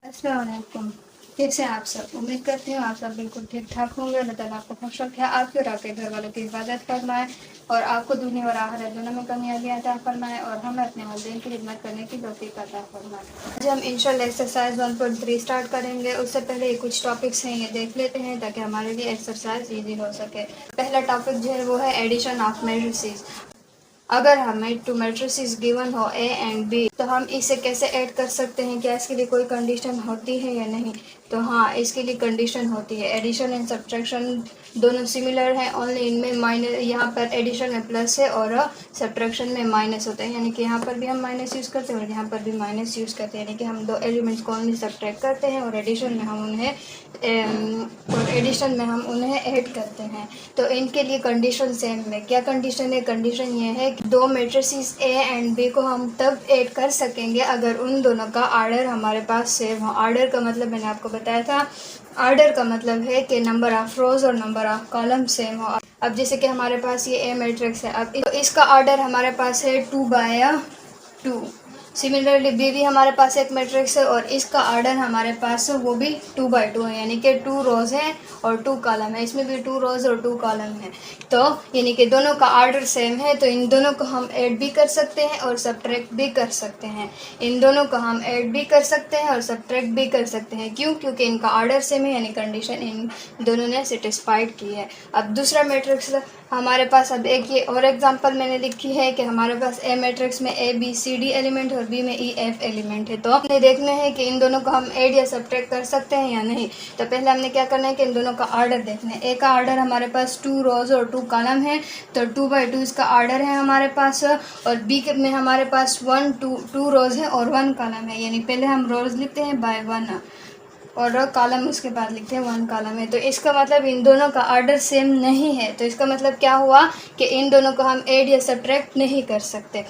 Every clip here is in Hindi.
अस्सलाम वालेकुम। कैसे हैं आप सब? उम्मीद करती हूँ आप सब बिल्कुल ठीक ठाक होंगे। अल्लाह ताला आपको खुश रखे, आपके और आपके घर वालों की हिफाजत फरमाए और आपको दुनिया और आखिरत दोनों में कामयाबी अता फरमाए और हमें अपने वालिदैन की खिदमत करने की तौफीक अता फरमाए। आज हम इंशाल्लाह एक्सरसाइज 1.3 स्टार्ट करेंगे। उससे पहले कुछ टॉपिक्स हैं, ये देख लेते हैं ताकि हमारे लिए एक्सरसाइज ईजी हो सके। पहला टॉपिक जो है वो है एडिशन ऑफ मैट्रिसेस। अगर हमें टू मैट्रिसेस गिवन हो ए एंड बी तो हम इसे कैसे ऐड कर सकते हैं? क्या इसके लिए कोई कंडीशन होती है या नहीं? तो हाँ, इसके लिए कंडीशन होती है। एडिशन एंड सब्ट्रैक्शन दोनों सिमिलर हैं, ओनली इनमें माइनस, यहाँ पर एडिशन में प्लस है और सब्ट्रैक्शन में माइनस होता है। यानी कि यहाँ पर भी हम माइनस यूज़ करते हैं और यहाँ पर भी माइनस यूज़ करते हैं। यानी कि हम दो एलिमेंट्स को ओनली सब्ट्रैक्ट करते हैं और एडिशन में हम उन्हें ऐड करते हैं। तो इनके लिए कंडीशन सेम है। क्या कंडीशन है? कंडीशन ये है कि दो मैट्रिसेस ए एंड बी को हम तब ऐड कर सकेंगे अगर उन दोनों का आर्डर हमारे पास सेम हो। आर्डर का मतलब मैंने आपको बताया था, आर्डर का मतलब है कि नंबर ऑफ रोज और नंबर ऑफ कॉलम सेम हो। अब जैसे कि हमारे पास ये ए मैट्रिक्स है, अब इसका आर्डर हमारे पास है 2/2। सिमिलरली बी भी हमारे पास एक मैट्रिक्स है और इसका आर्डर हमारे पास वो भी 2/2 है। यानी कि 2 रोज है और 2 कॉलम है। इसमें भी 2 रोज और 2 कॉलम है। तो यानी कि दोनों का आर्डर सेम है, तो इन दोनों को हम ऐड भी कर सकते हैं और सब्ट्रैक्ट भी कर सकते हैं। इन दोनों को हम ऐड भी कर सकते हैं और सब्ट्रैक्ट भी कर सकते हैं। क्यों? क्योंकि इनका आर्डर सेम है, यानी कंडीशन इन दोनों ने सेटिस्फाइड की है। अब दूसरा मैट्रिक्स हमारे पास, अब एक ये और एग्जांपल मैंने लिखी है कि हमारे पास ए मैट्रिक्स में A B C D element और बी में ई एफ एलिमेंट है। तो हमने देखना है कि इन दोनों को हम ऐड या सब्ट्रैक्ट कर सकते हैं या नहीं। तो पहले हमने क्या करना है कि इन दोनों का आर्डर देखना है। ए का आर्डर हमारे पास 2 रोज और 2 कॉलम है, तो 2/2 इसका आर्डर है हमारे पास। और बी में हमारे पास 2 रोज है और 1 कॉलम है। यानी पहले हम रोज लिखते हैं बाय 1 और कॉलम उसके बाद लिखते हैं 1 कॉलम है। तो इसका मतलब इन दोनों का आर्डर सेम नहीं है। तो इसका मतलब क्या हुआ कि इन दोनों को हम ऐड या सब्ट्रैक्ट नहीं कर सकते।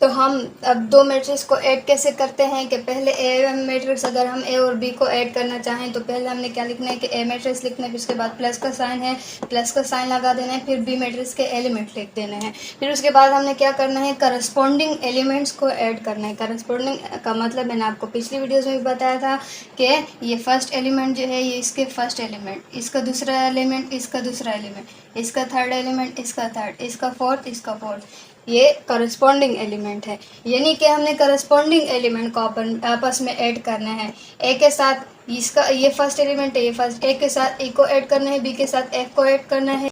तो हम अब दो मैट्रिक्स को ऐड कैसे करते हैं कि पहले ए मैट्रिक्स, अगर हम ए और बी को ऐड करना चाहें तो पहले हमने क्या लिखना है कि ए मैट्रिक्स लिखना है, फिर उसके बाद प्लस का साइन है, प्लस का साइन लगा देना है, फिर बी मैट्रिक्स के एलिमेंट लिख देने हैं। फिर उसके बाद हमने क्या करना है, करस्पॉन्डिंग एलिमेंट्स को ऐड करना है। करस्पॉन्डिंग का मतलब मैंने आपको पिछली वीडियोज़ में भी बताया था कि ये फर्स्ट एलिमेंट जो है ये इसके फर्स्ट एलिमेंट, इसका दूसरा एलिमेंट, इसका दूसरा एलिमेंट, इसका थर्ड एलिमेंट, इसका थर्ड, इसका फोर्थ, इसका फोर्थ, ये करस्पॉन्डिंग एलिमेंट है। यानी कि हमने करस्पॉन्डिंग एलिमेंट को आपस में ऐड करना है। ए के साथ इसका ये फर्स्ट एलिमेंट है, ये फर्स्ट ए के साथ ए को ऐड करना है, बी के साथ एफ को ऐड करना है,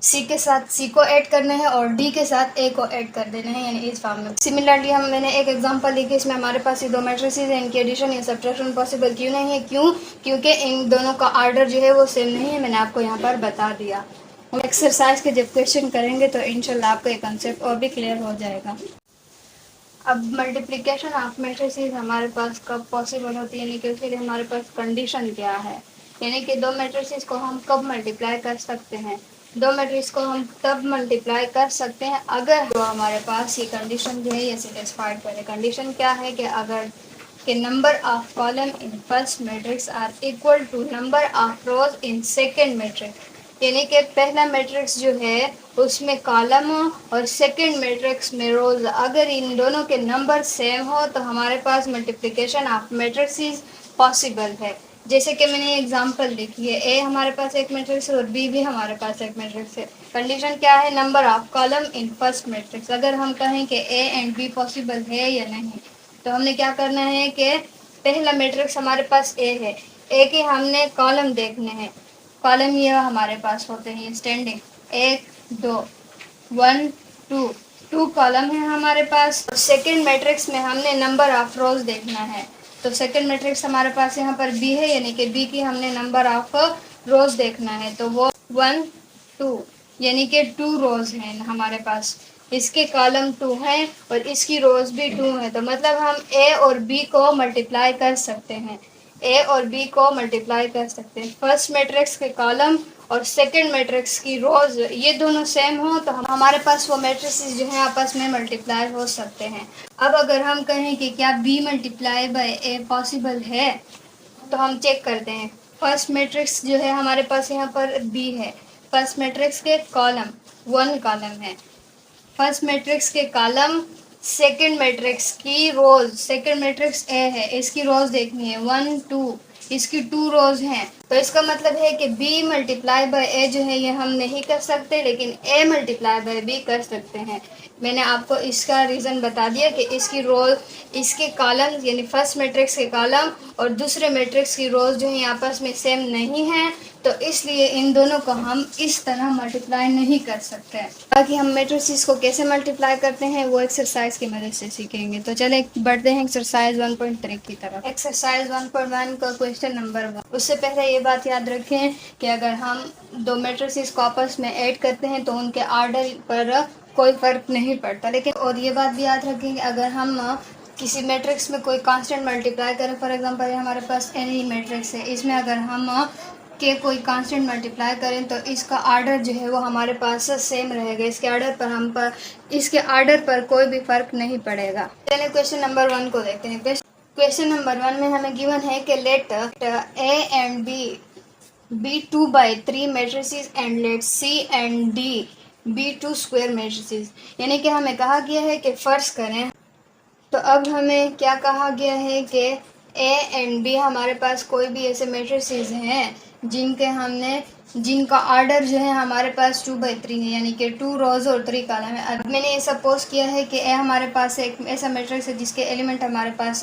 सी के साथ सी को ऐड करना है और डी के साथ ए को ऐड कर देना है, यानी इस फॉर्म में। सिमिलरली मैंने एक एग्जांपल लिखी, इसमें हमारे पास ये दो मैट्रिसेस हैं, इनकी एडिशन या सब्ट्रैक्शन पॉसिबल क्यों नहीं है? क्योंकि इन दोनों का आर्डर जो है वो सेम नहीं है। मैंने आपको यहाँ पर बता दिया। हम एक्सरसाइज के जब क्वेश्चन करेंगे तो इंशाल्लाह आपको ये कंसेप्ट और भी क्लियर हो जाएगा। अब मल्टीप्लिकेशन ऑफ मैट्रिसेस हमारे पास कब पॉसिबल होती है, यानी कि उसके लिए हमारे पास कंडीशन क्या है? यानी कि दो मैट्रिसेस को हम कब मल्टीप्लाई कर सकते हैं? दो मैट्रिक्स को हम तब मल्टीप्लाई कर सकते हैं अगर जो हमारे पास ये कंडीशन जो है ये सेटिस्फाइड करे। कंडीशन क्या है कि अगर के number of column in first matrix are equal to number of rows in second matrix. यानी कि पहला मैट्रिक्स जो है उसमें कॉलम और सेकंड मैट्रिक्स में रोज, अगर इन दोनों के नंबर सेम हो तो हमारे पास मल्टीप्लिकेशन ऑफ मैट्रिक्स पॉसिबल है। जैसे कि मैंने एग्जांपल लिखी है, ए हमारे पास एक मैट्रिक्स है और बी भी हमारे पास एक मैट्रिक्स है। कंडीशन क्या है? Number of column in first matrix. अगर हम कहें कि ए एंड बी पॉसिबल है या नहीं, तो हमने क्या करना है कि पहला मैट्रिक्स हमारे पास ए है, ए के हमने कॉलम देखने हैं। कॉलम ये हमारे पास होते हैं स्टैंडिंग, 1 2 1 2, 2 कॉलम है हमारे पास। सेकंड मैट्रिक्स में हमने नंबर ऑफ रोज देखना है। तो सेकंड मैट्रिक्स हमारे पास यहाँ पर बी है, यानी कि बी की हमने नंबर ऑफ रोज देखना है। तो वो 1 2, यानी कि 2 रोज हैं हमारे पास। इसके कॉलम 2 हैं और इसकी रोज भी 2 हैं। तो मतलब हम ए और बी को मल्टीप्लाई कर सकते हैं। ए और बी को मल्टीप्लाई कर सकते हैं। फर्स्ट मैट्रिक्स के कॉलम और सेकंड मैट्रिक्स की रोज ये दोनों सेम हो तो हमारे पास वो मैट्रिक्स जो हैं आपस में मल्टीप्लाई हो सकते हैं। अब अगर हम कहें कि क्या B multiply by A possible है, तो हम चेक करते हैं। फर्स्ट मैट्रिक्स जो है हमारे पास यहाँ पर बी है। फर्स्ट मैट्रिक्स के कॉलम 1 कॉलम है, फर्स्ट मैट्रिक्स के कॉलम सेकंड मैट्रिक्स की रोज, सेकंड मैट्रिक्स ए है, इसकी रोज देखनी है 1 2, इसकी 2 रोज हैं। तो इसका मतलब है कि b मल्टीप्लाई बाय ए जो है ये हम नहीं कर सकते, लेकिन a मल्टीप्लाई बाय b कर सकते हैं। मैंने आपको इसका रीज़न बता दिया कि इसकी रोज, इसके कॉलम यानी फर्स्ट मैट्रिक्स के कॉलम और दूसरे मैट्रिक्स की रोज जो है आपस में सेम नहीं है, तो इसलिए इन दोनों को हम इस तरह मल्टीप्लाई नहीं कर सकते। बाकी हम मैट्रिसेस को कैसे मल्टीप्लाई करते हैं वो एक्सरसाइज की मदद से सीखेंगे। तो चले बढ़ते हैं एक्सरसाइज 1.3 की तरफ। एक्सरसाइज 1.1 का क्वेश्चन नंबर 1। उससे पहले ये बात याद रखें कि अगर हम दो मैट्रिसेस को आपस में ऐड करते हैं तो उनके ऑर्डर पर कोई फ़र्क नहीं पड़ता। लेकिन और ये बात भी याद रखें कि अगर हम किसी मैट्रिक्स में कोई कांस्टेंट मल्टीप्लाई करें, फॉर एग्जांपल हमारे पास एनी मैट्रिक्स है, इसमें अगर हम के कोई कांस्टेंट मल्टीप्लाई करें तो इसका ऑर्डर जो है वो हमारे पास सेम रहेगा। इसके ऑर्डर पर कोई भी फ़र्क नहीं पड़ेगा। चलिए क्वेश्चन नंबर 1 को देखते हैं। क्वेश्चन नंबर 1 में हमें गिवन है कि let A and B 2/3 matrices and let C and D be 2 square matrices. यानी कि हमें कहा गया है कि फ़र्ज करें, तो अब हमें क्या कहा गया है कि ए एंड बी हमारे पास कोई भी ऐसे मैट्रिसेस हैं जिनका ऑर्डर जो है हमारे पास 2/3 है, यानी कि 2 रोज और 3 कॉलम है। अब मैंने ये सपोज किया है कि ए हमारे पास एक ऐसा मैट्रिक्स है जिसके एलिमेंट हमारे पास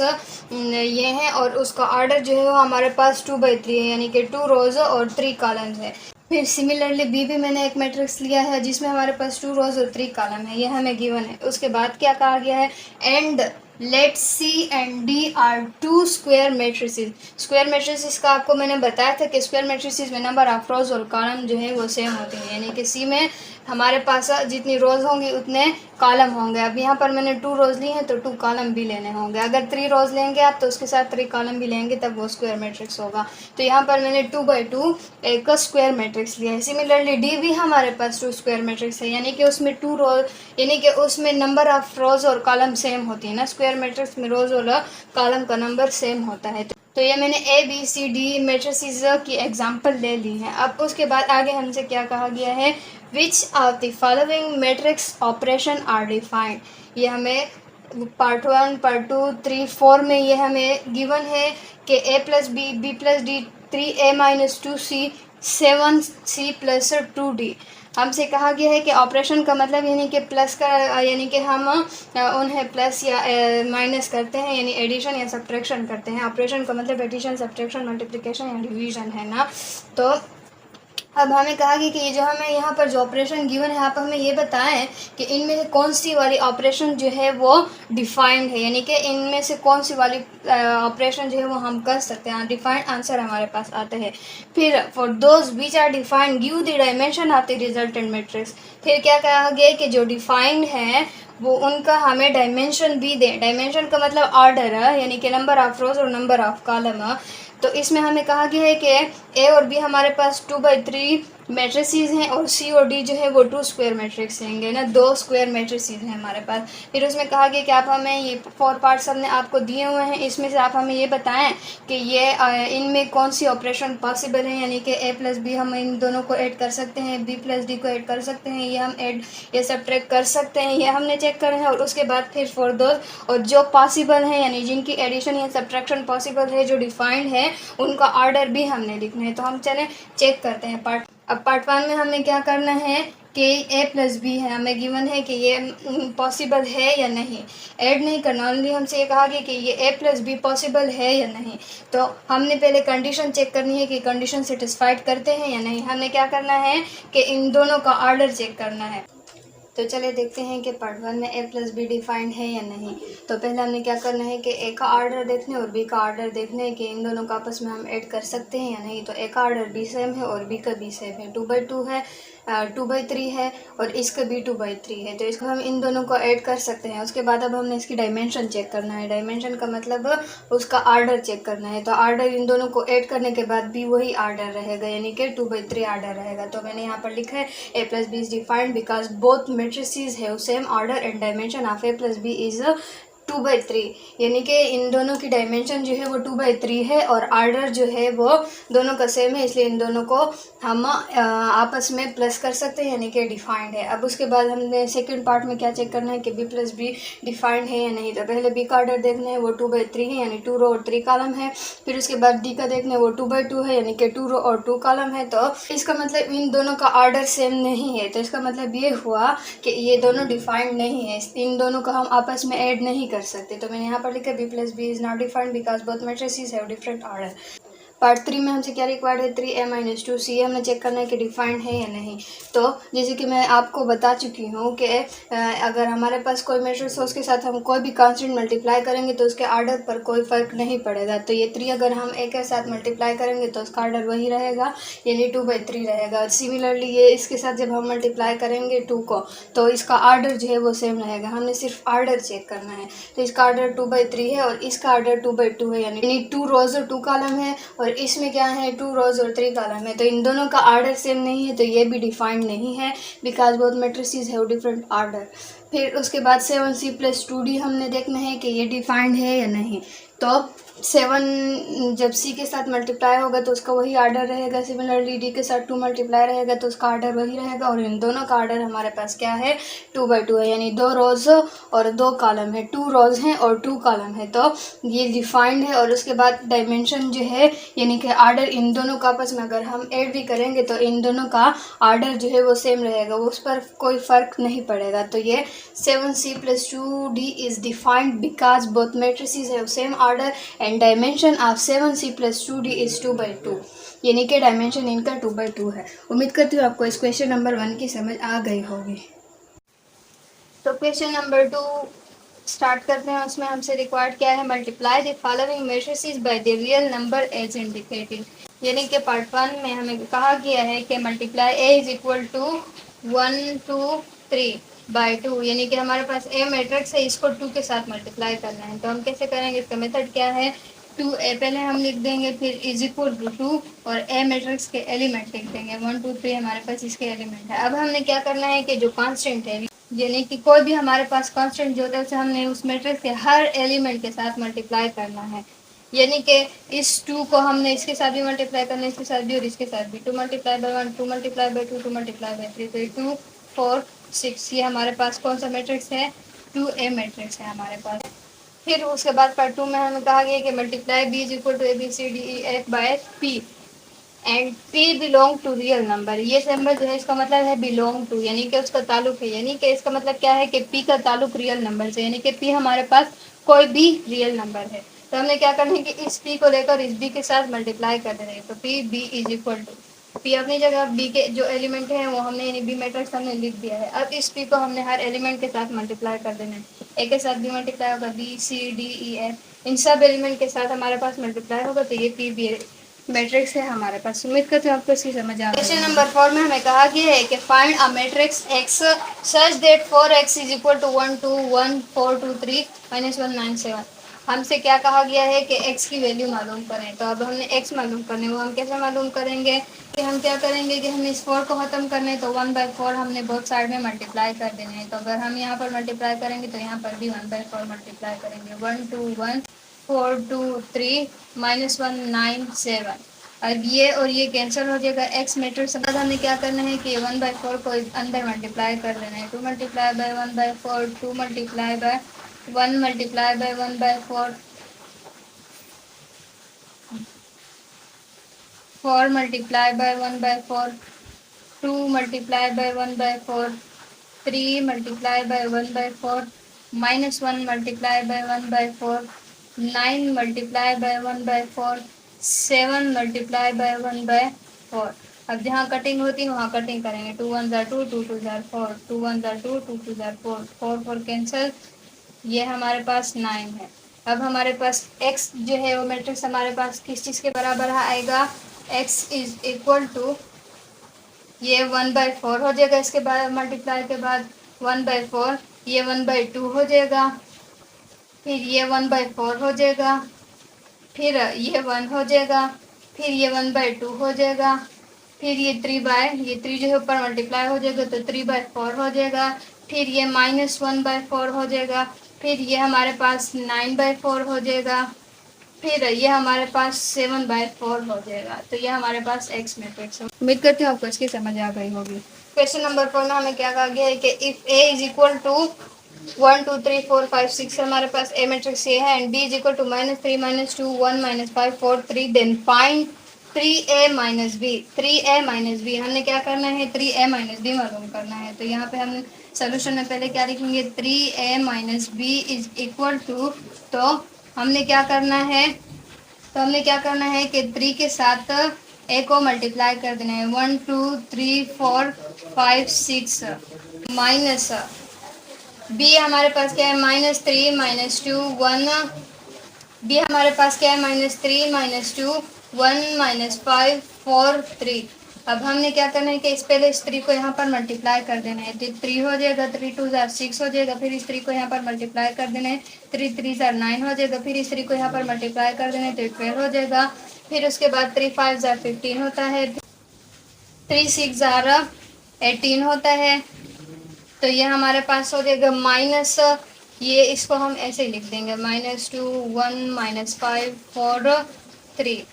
ये हैं और उसका ऑर्डर जो है वो हमारे पास 2/3 है, यानी कि 2 रोज और 3 कॉलम्स है। फिर सिमिलरली बी भी मैंने एक मैट्रिक्स लिया है जिसमें हमारे पास 2 रोज और 3 कॉलम है, ये हमें गिवन है। उसके बाद क्या कहा गया है, and let C and D R 2 square matrices. Square matrices का आपको मैंने बताया था कि स्क्वायर मैट्रिसेस में नंबर ऑफ रोज और कॉलम जो है वो सेम होते हैं, यानी कि सी में हमारे पास जितनी रोज होंगी उतने कॉलम होंगे। अब यहाँ पर मैंने 2 रोज ली हैं तो 2 कॉलम भी लेने होंगे। अगर 3 रोज लेंगे आप तो उसके साथ 3 कॉलम भी लेंगे, तब वो स्क्वायर मैट्रिक्स होगा। तो यहाँ पर मैंने 2/2 एक स्क्वायर मैट्रिक्स लिया है। सिमिलरली डी भी हमारे पास 2 स्क्वायर मैट्रिक्स है, यानी कि उसमें 2 रोज, यानी कि उसमें नंबर ऑफ रोज और कॉलम सेम होती है ना। स्क्वायर मैट्रिक्स में रोज और कॉलम का नंबर सेम होता है। तो ये मैंने A B C D matrices की एग्जांपल ले ली है। अब उसके बाद आगे हमसे क्या कहा गया है, which of the following matrix operation are defined. ये हमें पार्ट 1 पार्ट 2 3 4 में ये हमें गिवन है कि A plus B B plus D 3a-2c 7c + 2d। हमसे कहा गया है कि ऑपरेशन का मतलब यानी कि प्लस का, यानी कि हम उन्हें प्लस या माइनस करते हैं, यानी एडिशन या सब्ट्रैक्शन करते हैं। ऑपरेशन का मतलब एडिशन, सब्ट्रैक्शन, मल्टीप्लिकेशन या डिवीजन है ना। तो अब हमें कहा गया कि ये जो हमें यहाँ पर जो ऑपरेशन गिवन है, आप हमें ये बताएं कि इनमें से कौन सी वाली ऑपरेशन जो है वो डिफाइंड है, यानी कि इनमें से कौन सी वाली ऑपरेशन जो है वो हम कर सकते हैं। डिफाइंड आंसर हमारे पास आता है। फिर for those which are defined give the dimension of the resultant matrix. फिर क्या कहा गया कि जो डिफाइंड है वो उनका हमें डायमेंशन भी दें। डायमेंशन का मतलब ऑर्डर है, यानी कि नंबर ऑफ रोज और नंबर ऑफ कॉलम। तो इसमें हमें कहा गया है कि ए और बी हमारे पास 2/3 मैट्रिसेस हैं और सी और डी जो है वो 2 स्क्वायर मैट्रिक्स होंगे ना, 2 स्क्वायर मैट्रिसेस हैं हमारे पास। फिर उसमें कहा गया कि आप हमें ये 4 पार्ट्स हमने आपको दिए हुए हैं, इसमें से आप हमें ये बताएं कि ये इनमें कौन सी ऑपरेशन पॉसिबल है, यानी कि ए प्लस बी हम इन दोनों को ऐड कर सकते हैं, बी प्लस डी को ऐड कर सकते हैं, ये हम ऐड ये सब्ट्रैक्ट कर सकते हैं, ये हमने चेक करना है। और उसके बाद फिर फॉर दोज, और जो पॉसिबल हैं यानी जिनकी एडिशन या सब्ट्रैक्शन पॉसिबल है, जो डिफाइंड है, उनका ऑर्डर भी हमने लिखना है। तो हम चलें चेक करते हैं पार्ट। अब पार्ट 1 में हमें क्या करना है कि ए प्लस बी है, हमें गिवन है कि ये पॉसिबल है या नहीं। ऐड नहीं करना, ओनली हमसे ये कहा गया कि ये ए प्लस बी पॉसिबल है या नहीं। तो हमने पहले कंडीशन चेक करनी है कि कंडीशन सेटिस्फाइड करते हैं या नहीं। हमने क्या करना है कि इन दोनों का ऑर्डर चेक करना है। तो चले देखते हैं कि पार्ट 1 में ए प्लस बी डिफाइंड है या नहीं। तो पहले हमने क्या करना है कि ए का ऑर्डर देखने और बी का ऑर्डर देखने कि इन दोनों का आपस में हम ऐड कर सकते हैं या नहीं। तो ए का ऑर्डर बी सेम है और बी का बी सेम है, 2/2 है, 2/3 है और इसका भी 2/3 है। तो इसको हम इन दोनों को ऐड कर सकते हैं। उसके बाद अब हमने इसकी डायमेंशन चेक करना है। डायमेंशन का मतलब उसका ऑर्डर चेक करना है। तो ऑर्डर इन दोनों को ऐड करने के बाद भी वही ऑर्डर रहेगा, यानी कि 2/3 ऑर्डर रहेगा। तो मैंने यहाँ पर लिखा है A plus B is defined because both matrices have same order and dimension of a plus b is 2/3, यानी कि इन दोनों की डायमेंशन जो है वो 2/3 है और आर्डर जो है वो दोनों का सेम है, इसलिए इन दोनों को हम आपस में प्लस कर सकते हैं, यानी कि डिफाइंड है। अब उसके बाद हमने सेकंड पार्ट में क्या चेक करना है कि बी प्लस बी डिफाइंड है या नहीं। तो पहले बी का आर्डर देखना है, वो 2/3 है, यानी 2 रो और 3 कॉलम है। फिर उसके बाद डी का देखना है, वो 2/2 है, यानी कि 2 रो और 2 कॉलम है। तो इसका मतलब इन दोनों का आर्डर सेम नहीं है, तो इसका मतलब ये हुआ कि ये दोनों डिफाइंड नहीं है, इन दोनों को हम आपस में ऐड नहीं कर सकते। तो मैंने यहाँ पर लिखा B plus B is not defined because both matrices have different order. Part 3 में हमसे क्या रिक्वायर्ड है, 3a-2c हमने चेक करना है कि डिफाइंड है या नहीं। तो जैसे कि मैं आपको बता चुकी हूँ कि अगर हमारे पास कोई मैट्रिक्स हो उसके साथ हम कोई भी कांस्टेंट मल्टीप्लाई करेंगे तो उसके आर्डर पर कोई फ़र्क नहीं पड़ेगा। तो ये 3 अगर हम ए के साथ मल्टीप्लाई करेंगे तो उसका आर्डर वही रहेगा, यानी 2/3 रहेगा। और सिमिलरली ये इसके साथ जब हम मल्टीप्लाई करेंगे 2 को, तो इसका आर्डर जो है वो सेम रहेगा। हमने सिर्फ आर्डर चेक करना है। तो इसका आर्डर 2/3 है और इसका आर्डर 2/2 है, यानी 2 रोज और 2 कॉलम है और इसमें क्या है 2 रोज और 3 कॉलम है। तो इन दोनों का आर्डर सेम नहीं है, तो ये भी डिफाइंड नहीं है because both matrices have different order. फिर उसके बाद 7c+2d हमने देखना है कि ये डिफाइंड है या नहीं। तो 7 जब c के साथ मल्टीप्लाई होगा तो उसका वही आर्डर रहेगा, सिमिलरली d के साथ 2 मल्टीप्लाई रहेगा तो उसका आर्डर वही रहेगा। और इन दोनों का आर्डर हमारे पास क्या है 2/2 है, यानी 2 रोज और 2 कॉलम है, 2 रोज हैं और 2 कॉलम है। तो ये डिफाइंड है। और उसके बाद डायमेंशन जो है यानी कि आर्डर इन दोनों का आपस में अगर हम ऐड भी करेंगे तो इन दोनों का आर्डर जो है वो सेम रहेगा, उस पर कोई फ़र्क नहीं पड़ेगा। तो ये 7c+2d is defined because both matrices have same order and dimension of 7c+2d is 2/2, यानी कि डायमेंशन इनका 2/2 है। उम्मीद करती हूँ आपको इस क्वेश्चन नंबर 1 की समझ आ गई होगी। तो क्वेश्चन नंबर 2 स्टार्ट करते हैं। उसमें हमसे रिक्वायर्ड क्या है, multiply the following matrices by the real number as indicated, यानी कि पार्ट 1 में हमें कहा गया है कि multiply A is equal to 1 2 3 by 2, यानी कि हमारे पास ए मैट्रिक्स है, इसको 2 के साथ मल्टीप्लाई करना है। तो हम कैसे करेंगे, इसका मेथड क्या है, 2a पहले हम लिख देंगे, फिर इज इक्वल टू 2 और ए मैट्रिक्स के एलिमेंट लिख देंगे, 1 2 3 हमारे पास इसके एलिमेंट है। अब हमने क्या करना है कि जो कांस्टेंट है, यानी कि कोई भी हमारे पास कांस्टेंट जो होता है उसे हमने उस मैट्रिक्स के हर एलिमेंट के साथ मल्टीप्लाई करना है। यानी कि इस 2 को हमने इसके साथ भी मल्टीप्लाई करना है, इसके साथ भी और इसके साथ भी। 2 multiply by 1, 2 multiply by 2, 2 multiply by 3, तो 2 4 6 ये हमारे पास कौन सा मैट्रिक्स है, 2a मैट्रिक्स है हमारे पास। फिर उसके बाद पार्ट 2 में हमें कहा गया कि multiply b is equal to ABCDEF by p and p belong to real number. ये नंबर जो है इसका मतलब है बिलोंग टू, यानी कि उसका ताल्लुक है, यानी कि इसका मतलब क्या है कि p का ताल्लुक रियल नंबर से, यानी कि p हमारे पास कोई भी रियल नंबर है। तो हमने क्या करना है कि इस p को लेकर इस b के साथ मल्टीप्लाई कर देना है। तो p b is equal to p अपनी जगह b के जो एलिमेंट है वो हमने यानी b मैट्रिक्स हमने लिख दिया है। अब इस p को हमने हर एलिमेंट के साथ मल्टीप्लाई कर देना है। a के साथ b मल्टीप्लाई होगा, b c d e f इन सब एलिमेंट के साथ हमारे पास मल्टीप्लाई होगा, तो ये p b मैट्रिक्स है हमारे पास। उम्मीद करते हैं आपको इसकी समझ आ गई। क्वेश्चन नंबर 4 में हमें कहा गया है कि find a matrix x such that 4x is equal to 1 2 1 4 2 3 -1 9 7। हमसे क्या कहा गया है कि x की वैल्यू मालूम करें। तो अब हमने x मालूम करने, वो हम कैसे मालूम करेंगे कि हम क्या करेंगे कि हम इस 4 को ख़त्म करने हैं, तो 1/4 हमने बोथ साइड में मल्टीप्लाई कर देने हैं। तो अगर हम यहाँ पर मल्टीप्लाई करेंगे तो यहाँ पर भी 1/4 मल्टीप्लाई करेंगे, 1 2 1 4 2 3 -1 9 7। अब ये और ये कैंसिल हो जाएगा, x मैट्रिक्स। बाद हमें क्या करना है कि 1/4 को अंदर मल्टीप्लाई कर देना है, 2 multiply by 1/4 2 multiply by 1 multiply by 1/4 4 multiply by 1/4 2 multiply by 1/4 3 multiply by 1/4 -1 multiply by 1/4 9 multiply by 1/4 7 multiply by 1/4। अब जहाँ कटिंग होती है वहाँ कटिंग करेंगे, 2 1 ज़ा 2 2 2 ज़ा 4 2 1 ज़ा 2 2 2 ज़ा 4 4 4 कैंसिल, ये हमारे पास 9 है। अब हमारे पास x जो है वो मैट्रिक्स हमारे पास किस चीज़ के बराबर आएगा, x इज इक्वल टू ये 1/4 हो जाएगा, इसके बाद मल्टीप्लाई के बाद 1/4 ये 1/2 हो जाएगा, फिर ये 1/4 हो जाएगा, फिर ये 1 हो जाएगा, फिर ये 1/2 हो जाएगा, फिर ये 3 जो है ऊपर मल्टीप्लाई हो जाएगा तो 3/4 हो जाएगा, फिर ये -1/4 हो जाएगा, फिर ये हमारे पास 9/4 हो जाएगा, फिर ये हमारे पास 7/4 हो जाएगा। तो ये हमारे पास एक्स मैट्रिक्स है। उम्मीद करती हूँ आपको इसकी समझ आ गई होगी। क्वेश्चन नंबर 4 में हमें क्या कहा गया है कि if A is equal to 1 2 3 4 5 6 हमारे पास ए मैट्रिक्स ये है and B is equal to -3 -2 1 -5 4 3 then find 3a minus B. 3a minus B हमने क्या करना है, 3a माइनस बी मालूम करना है। तो यहाँ पे हम सोल्यूशन में पहले क्या लिखेंगे, 3a minus B is equal to, तो हमने क्या करना है, कि 3 के साथ a को मल्टीप्लाई कर देना है। 1 2 3 4 5 6 माइनस बी हमारे पास क्या है, -3 -2 1, बी हमारे पास क्या है, -3 -2 1 -5 4 3। अब हमने क्या करना है कि इस पहले इस 3 को यहाँ पर मल्टीप्लाई कर देना है। तो 3 हो जाएगा, 3 2 6 हो जाएगा, फिर इस 3 को यहाँ पर मल्टीप्लाई कर देना है। 3 3 9 हो जाएगा, फिर इस 3 को यहाँ पर मल्टीप्लाई कर देना है तो 12 हो जाएगा। फिर उसके बाद 3 5 15 होता है, 3 6 18 होता है। तो ये हमारे पास हो जाएगा माइनस, ये इसको हम ऐसे ही लिख देंगे, -2 1 -5 4 3।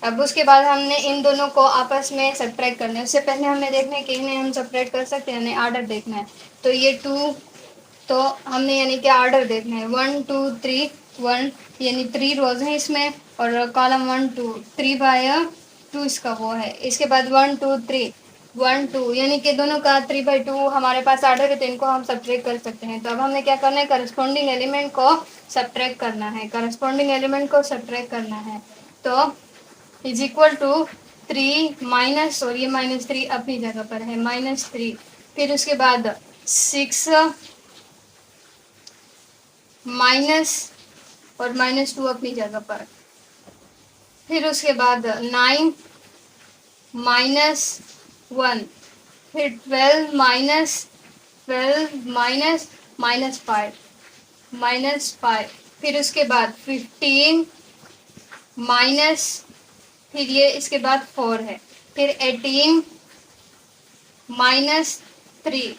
अब उसके बाद हमने इन दोनों को आपस में सब्ट्रैक्ट करना है। उससे पहले हमें देखना है कि इन्हें हम सब्ट्रैक्ट कर सकते हैं, यानी आर्डर देखना है। तो ये 2, तो हमने यानी कि आर्डर देखना है, 1 2 3 1, यानी 3 रोज हैं इसमें, और कॉलम 1 2 3/2 इसका वो है। इसके बाद 1 2 3 1 2, यानी कि दोनों का 3/2 हमारे पास आर्डर है, तो इनको हम सब्ट्रैक्ट कर सकते हैं। तो अब हमने क्या करना है, करस्पॉन्डिंग एलिमेंट को सब्ट्रैक्ट करना है, तो इज इक्वल टू 3 माइनस, और ये -3 अपनी जगह पर है, -3। फिर उसके बाद 6 माइनस, और -2 अपनी जगह पर। फिर उसके बाद 9 -1, फिर 12 -5 फिर उसके बाद 15 माइनस, फिर ये इसके बाद 4 है, फिर 18 -3।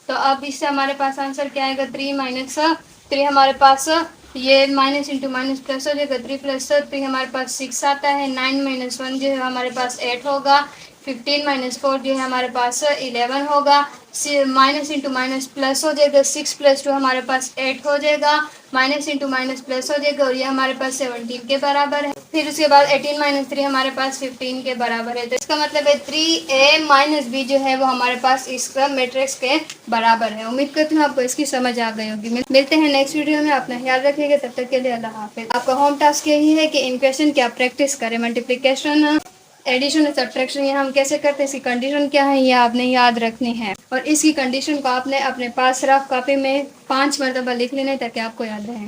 तो अब इससे हमारे पास आंसर क्या आएगा, 3 -3 हमारे पास, ये माइनस इंटू माइनस प्लस हो जाएगा, 3 + 3 हमारे पास 6 आता है। 9 - 1 जो है हमारे पास 8 होगा। 15 - 4 जो है हमारे पास 11 होगा। माइनस इंटू माइनस प्लस हो जाएगा, 6 + 2 हमारे पास 8 हो जाएगा, माइनस इंटू माइनस प्लस हो जाएगा, और ये हमारे पास 17 के बराबर है। फिर उसके बाद 18 - 3 हमारे पास 15 के बराबर है। तो इसका मतलब है 3a माइनस बी जो है वो हमारे पास इस मैट्रिक्स के बराबर है। उम्मीद करती हूँ आपको इसकी समझ आ गई होगी। मिलते हैं नेक्स्ट वीडियो में, अपना ख्याल रखिएगा, तब तक के लिए अल्लाह हाफिज़। आपका होम टास्क यही है कि इन क्वेश्चन की आप प्रैक्टिस करें। मल्टीप्लिकेशन, एडिशन और सब्ट्रैक्शन ये हम कैसे करते हैं, इसकी कंडीशन क्या है, ये आपने याद रखनी है, और इसकी कंडीशन को आपने अपने पास रफ कॉपी में 5 मरतबा लिख लेना है ताकि आपको याद रहे।